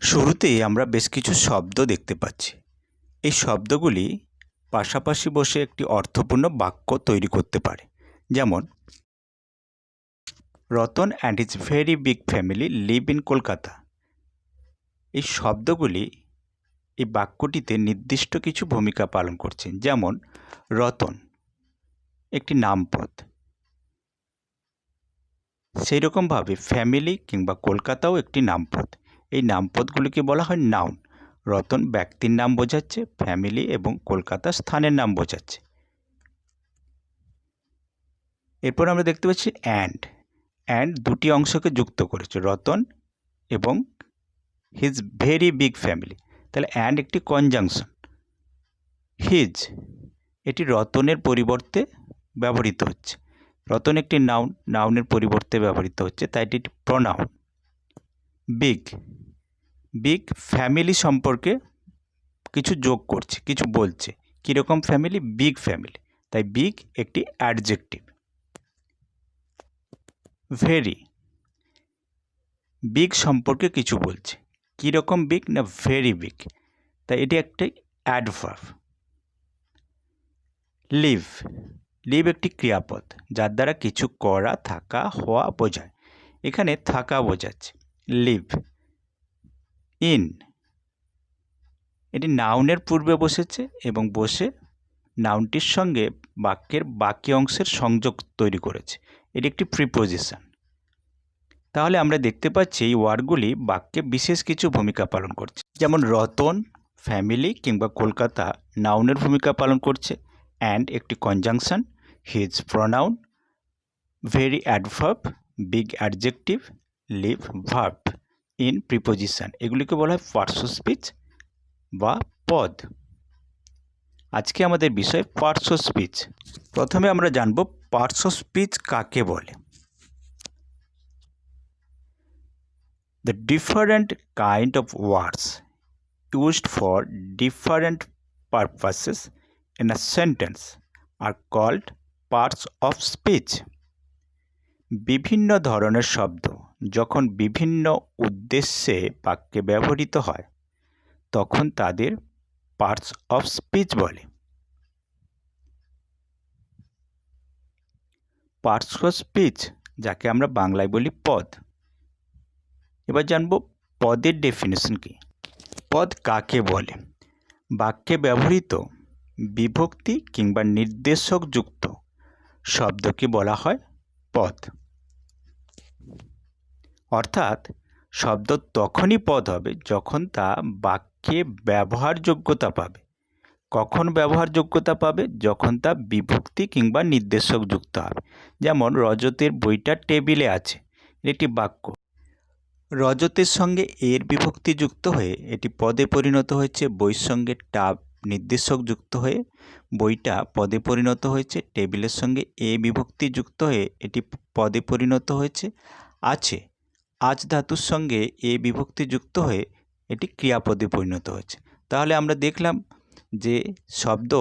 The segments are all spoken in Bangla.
শুরুতেই আমরা বেশ কিছু শব্দ দেখতে পাচ্ছি। এই শব্দগুলি পাশাপাশি বসে একটি অর্থপূর্ণ বাক্য তৈরি করতে পারে। যেমন, Ratan and his very big family live in Kolkata. এই শব্দগুলি এই বাক্যটিতে নির্দিষ্ট কিছু ভূমিকা পালন করছে। যেমন, রতন একটি নামপদ, সেই রকমভাবে ফ্যামিলি কিংবা কলকাতাও একটি নামপদ। এই নামপদগুলিকে বলা হয় নাউন। রতন ব্যক্তির নাম বোঝাচ্ছে, ফ্যামিলি এবং কলকাতা স্থানের নাম বোঝাচ্ছে। এরপর আমরা দেখতে পাচ্ছি অ্যান্ড দুটি অংশকে যুক্ত করেছে, রতন এবং হিজ ভেরি বিগ ফ্যামিলি। তাহলে অ্যান্ড একটি কনজাংশন। হিজ এটি রতনের পরিবর্তে ব্যবহৃত হচ্ছে। রতন একটি নাউনের পরিবর্তে ব্যবহৃত হচ্ছে, তাই এটি একটি প্রনাউন। বিগ ফ্যামিলি সম্পর্কে কিছু যোগ করছে, কিছু বলছে। কীরকম ফ্যামিলি? বিগ ফ্যামিলি, তাই বিগ একটি অ্যাডজেক্টিভ। ভেরি বিগ সম্পর্কে কিছু বলছে। কীরকম বিগ? না ভেরি বিগ, তাই এটি একটি অ্যাডভার্ব। লিভ একটি ক্রিয়াপদ যার দ্বারা কিছু করা, থাকা, হওয়া বোঝায়। এখানে থাকা বোঝাচ্ছে লিভ। এটি নাউনের পূর্বে বসেছে এবং বসে নাউনটির সঙ্গে বাক্যের বাকি অংশের সংযোগ তৈরি করেছে। এটি একটি প্রিপোজিশন। তাহলে আমরা দেখতে পাচ্ছি এই ওয়ার্ডগুলি বাক্যে বিশেষ কিছু ভূমিকা পালন করছে। যেমন, রতন ফ্যামিলি কিংবা কলকাতা নাউনের ভূমিকা পালন করছে, অ্যান্ড একটি conjunction, his pronoun, very adverb, big adjective, live verb, in preposition. এগুলিকে বলা হয় পার্টস অফ স্পিচ বা পদ। আজকে আমাদের বিষয় পার্টস অফ স্পিচ। প্রথমে আমরা জানব পার্টস অফ স্পিচ কাকে বলে। The different kind of words used for different purposes in a sentence are called parts of speech. বিভিন্ন ধরনের শব্দ যখন বিভিন্ন উদ্দেশ্যে বাক্যে ব্যবহৃত হয় তখন তাদের পার্টস অফ স্পিচ বলে। পার্টস অফ স্পিচ যাকে আমরা বাংলায় বলি পদ। এবার জানব পদের ডেফিনেশন কি। পদ কাকে বলে? বাক্যে ব্যবহৃত বিভক্তি কিংবা নির্দেশক যুক্ত শব্দকে বলা হয় পদ। অর্থাৎ শব্দ তখনই পদ হবে যখন তা বাক্যে ব্যবহারযোগ্যতা পাবে। কখন ব্যবহারযোগ্যতা পাবে? যখন তা বিভক্তি কিংবা নির্দেশক যুক্ত হবে। যেমন, রজতের বইটা টেবিলে আছে, এটি বাক্য। রজতের সঙ্গে এর বিভক্তি যুক্ত হয়ে এটি পদে পরিণত হয়েছে। বইয়ের সঙ্গে নির্দেশক যুক্ত হয়ে বইটা পদে পরিণত হয়েছে। টেবিলের সঙ্গে এ বিভক্তি যুক্ত হয়ে এটি পদে পরিণত হয়েছে। আছে আজ ধাতুর সঙ্গে এ বিভক্তি যুক্ত হয়ে এটি ক্রিয়াপদে পরিণত হয়েছে। তাহলে আমরা দেখলাম যে শব্দ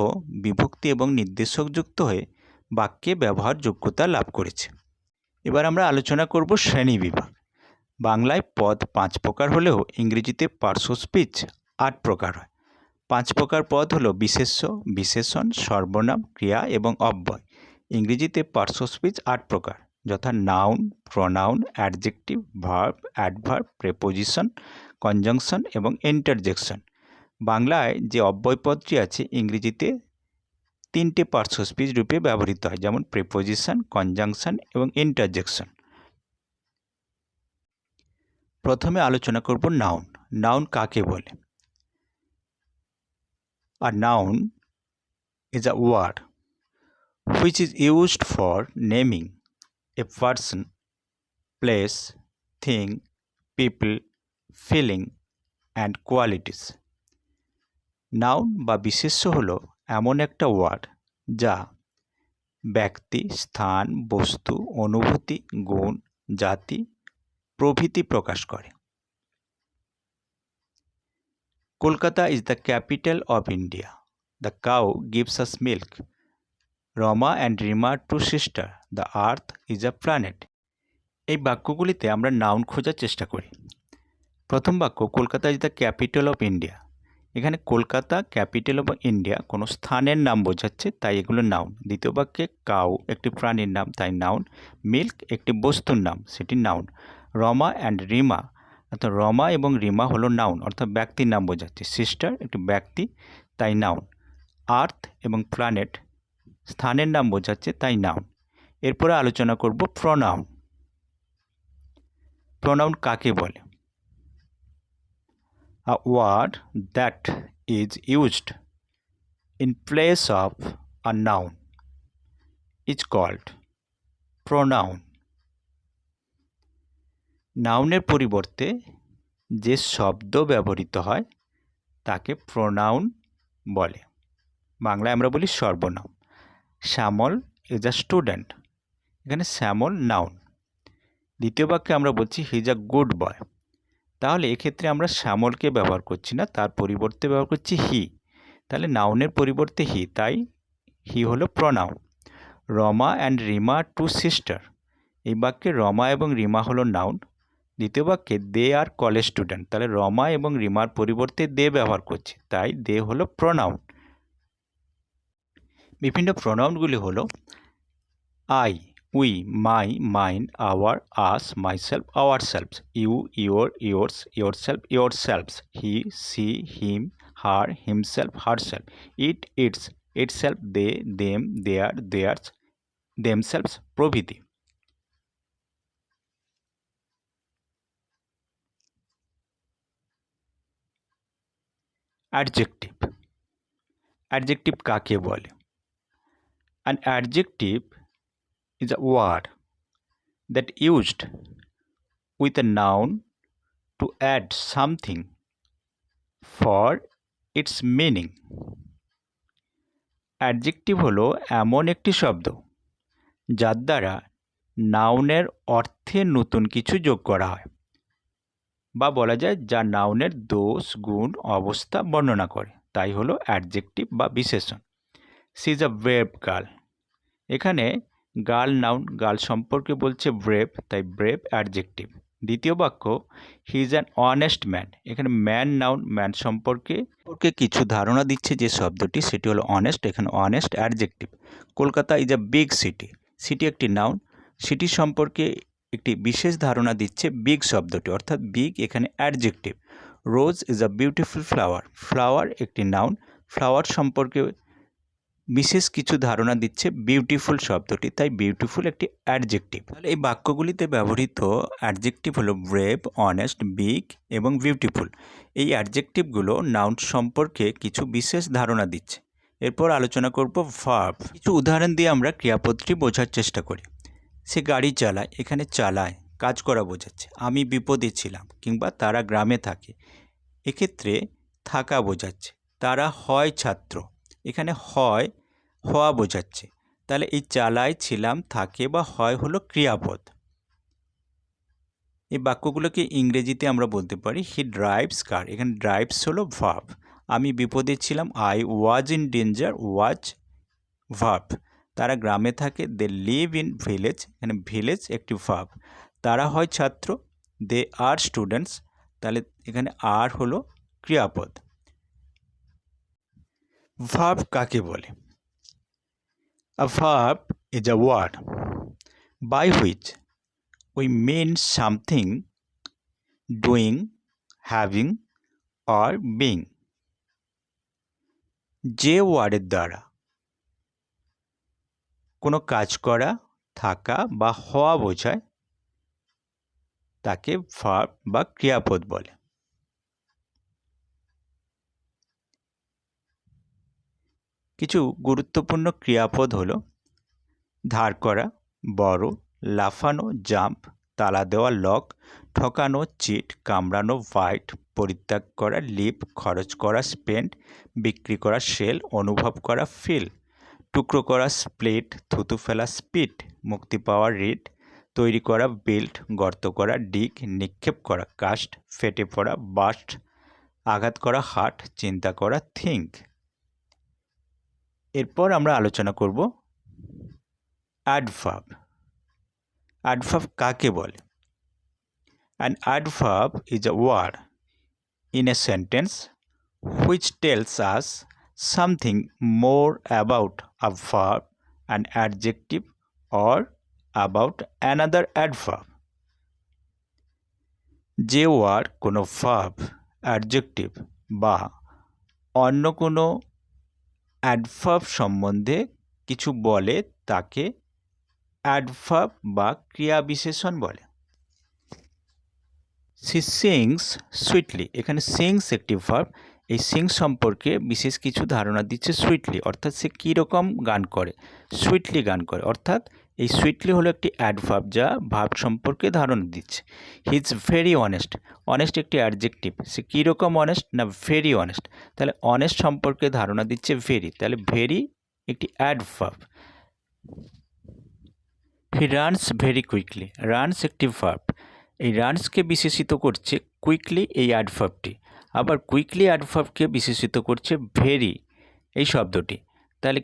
বিভক্তি এবং নির্দেশক যুক্ত হয়ে বাক্যে ব্যবহারযোগ্যতা লাভ করেছে। এবার আমরা আলোচনা করব শ্রেণীবিভাগ। বাংলায় পদ 5 প্রকার হলেও ইংরেজিতে পার্টস অফ স্পিচ 8 প্রকার হয়। 5 প্রকার পদ হলো বিশেষ্য, বিশেষণ, সর্বনাম, ক্রিয়া এবং অব্যয়। ইংরেজিতে পার্টস অফ স্পিচ 8 প্রকার, যথা noun, pronoun, adjective, verb, adverb, preposition, conjunction এবং ইন্টারজেকশন। বাংলায় যে অব্যয় পদটি আছে ইংরেজিতে 3টে পার্টস অফ স্পিচ রূপে ব্যবহৃত হয়, যেমন প্রেপোজিশন, কনজাংশন এবং ইন্টারজেকশন। প্রথমে আলোচনা করব নাউন। নাউন কাকে বলে? A noun is a word which is used for naming a person, place, thing, people, feeling and qualities. Noun বা বিশেষ্য হলো এমন একটা ওয়ার্ড যা ব্যক্তি, স্থান, বস্তু, অনুভূতি, গুণ, জাতি প্রভৃতি প্রকাশ করে। Kolkata is the capital of India. The cow gives us milk. Rama and Rima are two sisters. The earth is a planet. এই বাক্যগুলিতে আমরা নাউন খোঁজার চেষ্টা করি। প্রথম বাক্য, Kolkata is the capital of India. এখানে কলকাতা ক্যাপিটাল অফ ইন্ডিয়া কোনো স্থানের নাম বোঝাচ্ছে, তাই এগুলো নাউন। দ্বিতীয় বাক্যে কাউ একটি প্রাণীর নাম, তাই নাউন। মিল্ক একটি বস্তুর নাম, সেটি নাউন। রমা অ্যান্ড রিমা, অর্থাৎ রমা এবং রিমা হলো নাউন, অর্থাৎ ব্যক্তির নাম বোঝাচ্ছে। সিস্টার একটি ব্যক্তি, তাই নাউন। আর্থ এবং প্ল্যানেট স্থানের নাম বোঝাচ্ছে, তাই নাউন। এরপরে আলোচনা করব প্রনাউন। প্রনাউন কাকে বলে? A word that is used in place of a noun is called pronoun. নাউনের পরিবর্তে যে শব্দ ব্যবহৃত হয় তাকে প্রনাউন বলে। বাংলায় আমরা বলি সর্বনাম। শ্যামল ইজ আ স্টুডেন্ট, এখানে শ্যামল নাউন। দ্বিতীয় বাক্যে আমরা বলছি he is a good boy, তাহলে এক্ষেত্রে আমরা শ্যামলকে ব্যবহার করছি না, তার পরিবর্তে ব্যবহার করছি হি। তাহলে নাউনের পরিবর্তে হি, তাই হি হলো pronoun. Rama and Rima two sister, এই বাক্যে রমা এবং রিমা হলো নাউন। দ্বিতীয় বাক্যে দে আর কলেজ স্টুডেন্ট, তাহলে রমা এবং রিমার পরিবর্তে দে ব্যবহার করছে, তাই দে হলো প্রনাউন। বিভিন্ন প্রনাউনগুলি হলো I, we, my, mine, our, us, myself, ourselves, you, your, yours, yourself, yourselves, he, she, him, her, himself, herself, it, its, itself, they, them, their, theirs, themselves প্রভৃতি। অ্যাডজেক্টিভ। অ্যাডজেক্টিভ কাকে বলে? An adjective is a word that used with a noun to add something for its meaning. Adjective হলো এমন একটি শব্দ যার দ্বারা নাউনের অর্থে নতুন কিছু যোগ করা হয়, বা বলা যায় যা নাউনের দোষ, গুণ, অবস্থা বর্ণনা করে, তাই হলো অ্যাডজেক্টিভ বা বিশেষণ। She is a brave girl, এখানে গার্ল নাউন, গার্ল সম্পর্কে বলছে ব্রেভ, তাই ব্রেভ অ্যাডজেক্টিভ। দ্বিতীয় বাক্য he is an honest man, এখানে ম্যান নাউন, ম্যান সম্পর্কে কিছু ধারণা দিচ্ছে যে শব্দটি, সেটি হলো অনেস্ট, এখানে honest adjective. Kolkata is a big city, city একটি নাউন, সিটি সম্পর্কে একটি বিশেষ ধারণা দিচ্ছে বিগ শব্দটি, অর্থাৎ বিগ এখানে adjective. Rose is a beautiful flower, flower একটি নাউন, ফ্লাওয়ার সম্পর্কে বিশেষ কিছু ধারণা দিচ্ছে বিউটিফুল শব্দটি, তাই বিউটিফুল একটি অ্যাডজেক্টিভ। তাহলে এই বাক্যগুলিতে ব্যবহৃত অ্যাডজেক্টিভ হলো ব্রেভ, অনেস্ট, বিগ এবং বিউটিফুল। এই অ্যাডজেক্টিভগুলো নাউন সম্পর্কে কিছু বিশেষ ধারণা দিচ্ছে। এরপর আলোচনা করব ভার্ব। কিছু উদাহরণ দিয়ে আমরা ক্রিয়াপদটি বোঝার চেষ্টা করি। সে গাড়ি চালায়, এখানে চালায় কাজ করা বোঝাচ্ছে। আমি বিপদে ছিলাম, কিংবা তারা গ্রামে থাকে, এক্ষেত্রে থাকা বোঝাচ্ছে। তারা হয় ছাত্র, এখানে হয় হওয়া বোঝাচ্ছে। তাহলে এই চালায়, ছিলাম, থাকে বা হয় হলো ক্রিয়াপদ। এই বাক্যগুলোকে ইংরেজিতে আমরা বলতে পারি হি ড্রাইভস কার, এখানে ড্রাইভস হলো ভার্ব। আমি বিপদে ছিলাম, I was in danger, was verb. তারা গ্রামে থাকে, দে লিভ ইন ভিলেজ, এখানে ভিলেজ একটি ভার্ব। তারা হয় ছাত্র, দে আর স্টুডেন্টস, তাহলে এখানে আর হলো ক্রিয়াপদ। ভার্ব কাকে বলে? A verb is a word by which we mean something doing, having or being. যে ওয়ার্ডের দ্বারা কোনো কাজ করা, থাকা বা হওয়া বোঝায় তাকে ভার্ব বা ক্রিয়াপদ বলে। কিছু গুরুত্বপূর্ণ ক্রিয়াপদ হলো ধার করা, বড়, লাফানো, জাম্প, তালা দেওয়া, লক, ঠকানো, চিট, কামড়ানো, বাইট, পরিত্যাগ করা, লিভ, খরচ করা, স্পেন্ড, বিক্রি করা, সেল, অনুভব করা, ফিল, টুকরো করা, স্প্লিট, থুতু ফেলা, স্পিট, মুক্তি পাওয়া, রিড, তৈরি করা, বিল্ড, গর্ত করা, ডিগ, নিক্ষেপ করা, কাস্ট, ফেটে পড়া, বাস্ট, আঘাত করা, হার্ট, চিন্তা করা, থিঙ্ক। এরপর আমরা আলোচনা করব অ্যাডভার্ব। অ্যাডভার্ব কাকে বলে? An adverb is a word in a sentence which tells us something more about a verb, an adjective, or about another adverb. যে ওয়ার্ড কোনো ভার্ব, অ্যাডজেক্টিভ বা অন্য কোনো অ্যাডভার্ব সম্বন্ধে কিছু বলে তাকে অ্যাডভার্ব বা ক্রিয়াবিশেষণ বলে। সি সিংস সুইটলি, এখানে সিংস একটি ভার্ব। এই সিংস সম্পর্কে বিশেষ কিছু ধারণা দিচ্ছে সুইটলি, অর্থাৎ সে কীরকম গান করে, সুইটলি গান করে। অর্থাৎ এই সুইটলি হলো একটি অ্যাডভার্ব যা ভার্ব সম্পর্কে ধারণা দিচ্ছে। He is very honest, honest একটি অ্যাডজেক্টিভ। সে কীরকম অনেস্ট না ভেরি অনেস্ট, তাহলে অনেস্ট সম্পর্কে ধারণা দিচ্ছে ভেরি, তাহলে ভেরি একটি adverb. He runs very quickly, runs একটি ভার্ব। এই রানসকে বিশেষিত করছে কুইকলি এই অ্যাডভার্বটি, আবার কুইকলি অ্যাডভার্বকে বিশেষিত করছে ভেরি এই শব্দটি। তাহলে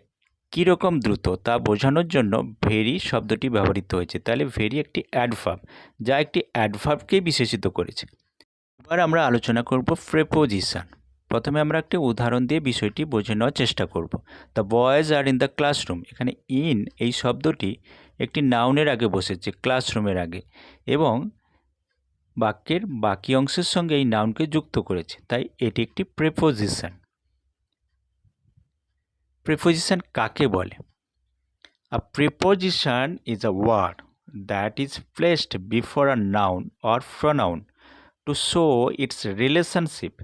কীরকম দ্রুত তা বোঝানোর জন্য ভেরি শব্দটি ব্যবহৃত হয়েছে। তাহলে ভেরি একটি অ্যাডভার্ব যা একটি অ্যাডভার্বকেই বিশেষিত করেছে। এবার আমরা আলোচনা করব প্রেপোজিশন। প্রথমে আমরা একটি উদাহরণ দিয়ে বিষয়টি বুঝে নেওয়ার চেষ্টা করব। The boys are in the classroom, এখানে ইন এই শব্দটি একটি নাউনের আগে বসেছে, ক্লাসরুমের আগে, এবং বাক্যের বাকি অংশের সঙ্গে এই নাউনকে যুক্ত করেছে, তাই এটি একটি প্রেপোজিশন। প্রেপোজিশন কাকে বলে? A preposition is a word that is placed before a noun or pronoun to show its relationship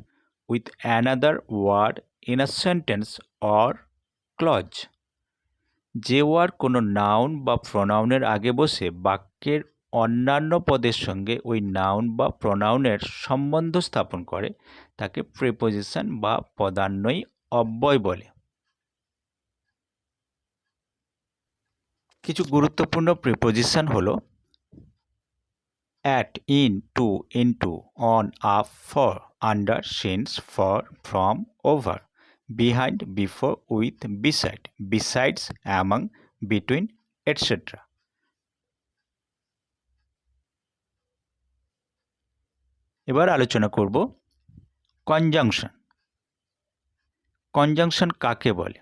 with another word in a sentence or clause. যে ওয়ার্ড কোনো নাউন বা প্রোনাউনের আগে বসে বাক্যের অন্যান্য পদের সঙ্গে ওই নাউন বা প্রোনাউনের সম্বন্ধ স্থাপন করে তাকে প্রেপোজিশন বা পদান্বয়ী অব্যয় বলে। কিছু গুরুত্বপূর্ণ প্রেপোজিশন হলো at, in, to, into, on, up, for, under, since, for, from, over, behind, before, with, beside, besides, among, between, etc. এবার আলোচনা করব কনজাংশন। কনজাংশন কাকে বলে?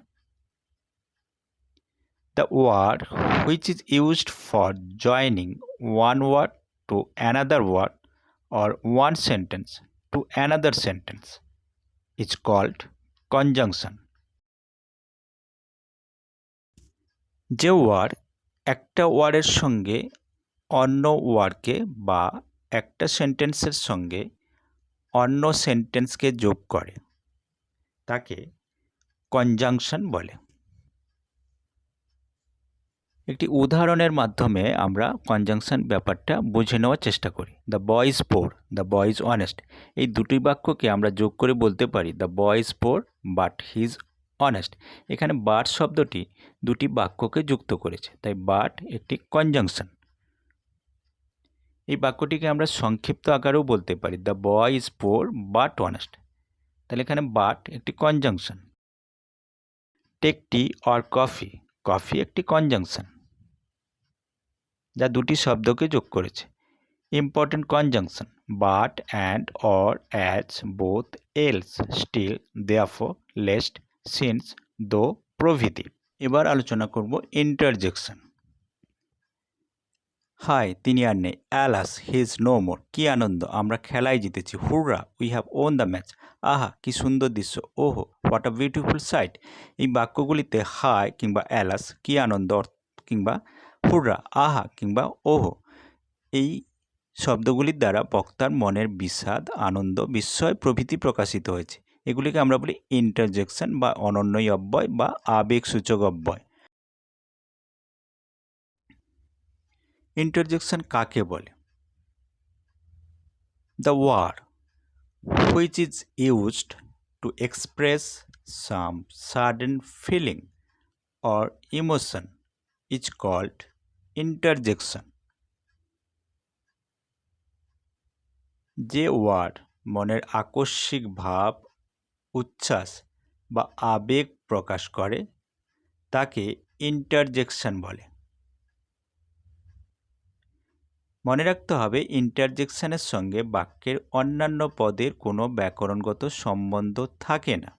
The word which is used for joining one word to another word or one sentence to another sentence is called conjunction. যে ওয়ার্ড একটা ওয়ার্ডের সঙ্গে অন্য ওয়ার্ডকে বা একটা সেন্টেন্সের সঙ্গে অন্য সেন্টেন্সকে যোগ করে তাকে কনজাংশন বলে। একটি উদাহরণের মাধ্যমে আমরা কনজাংশন ব্যাপারটা বুঝে নেওয়ার চেষ্টা করি। The boy is poor, the boy is honest, এই দুটি বাক্যকে আমরা যোগ করে বলতে পারি the boy is poor but he is honest. এখানে বাট শব্দটি দুটি বাক্যকে যুক্ত করেছে, তাই বাট একটি কনজাংশন। এই বাক্যটিকে আমরা সংক্ষিপ্ত আকারেও বলতে পারি the boy is poor but honest, তাহলে এখানে বাট একটি conjunction. Take tea or coffee, coffee একটি কনজাংশন যা দুটি শব্দকে যোগ করেছে। Important conjunction but, and, or, as, both, else, still, therefore, lest, since, though প্রভৃতি। এবার আলোচনা করব ইন্টারজেকশন। হাই, তিনি আর নেই। Alas, he is no more, কী আনন্দ, আমরা খেলায় জিতেছি। Hurrah, we have won the match, আহা কি সুন্দর দৃশ্য, ওহো হোয়াট আ বিউটিফুল সাইট। এই বাক্যগুলিতে হাই কিংবা অ্যালাস, কী আনন্দ কিংবা হুররা, আহা কিংবা ওহো, এই শব্দগুলির দ্বারা বক্তার মনের বিষাদ, আনন্দ, বিস্ময় প্রভৃতি প্রকাশিত হয়েছে। এগুলিকে আমরা বলি ইন্টারজেকশন বা অনন্যই অব্যয় বা আবেগসূচক অব্যয়। ইন্টারজেকশন কাকে বলে? The word which is used to express some sudden feeling or emotion is called interjection. যে ওয়ার্ড মনের আকস্মিক ভাব, উচ্ছ্বাস বা আবেগ প্রকাশ করে তাকে ইন্টারজেকশন বলে। মনে রাখতে হবে ইন্টারজেকশনের সঙ্গে বাক্যের অন্যান্য পদের কোনো ব্যাকরণগত সম্বন্ধ থাকে না।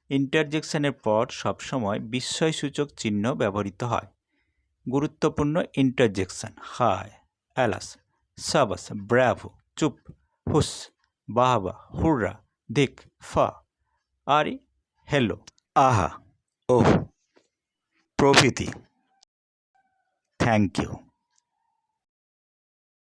ইন্টারজেকশনের পর সবসময় বিস্ময়সূচক চিহ্ন ব্যবহৃত হয়। গুরুত্বপূর্ণ ইন্টারজেকশন: হায়, অ্যালাস, সাবাস, ব্রাভো, চুপ, হুস, বাহবা, হুররা, ধিক, ফা, আরে, হ্যালো, আহা, ওহ প্রভৃতি। Thank you.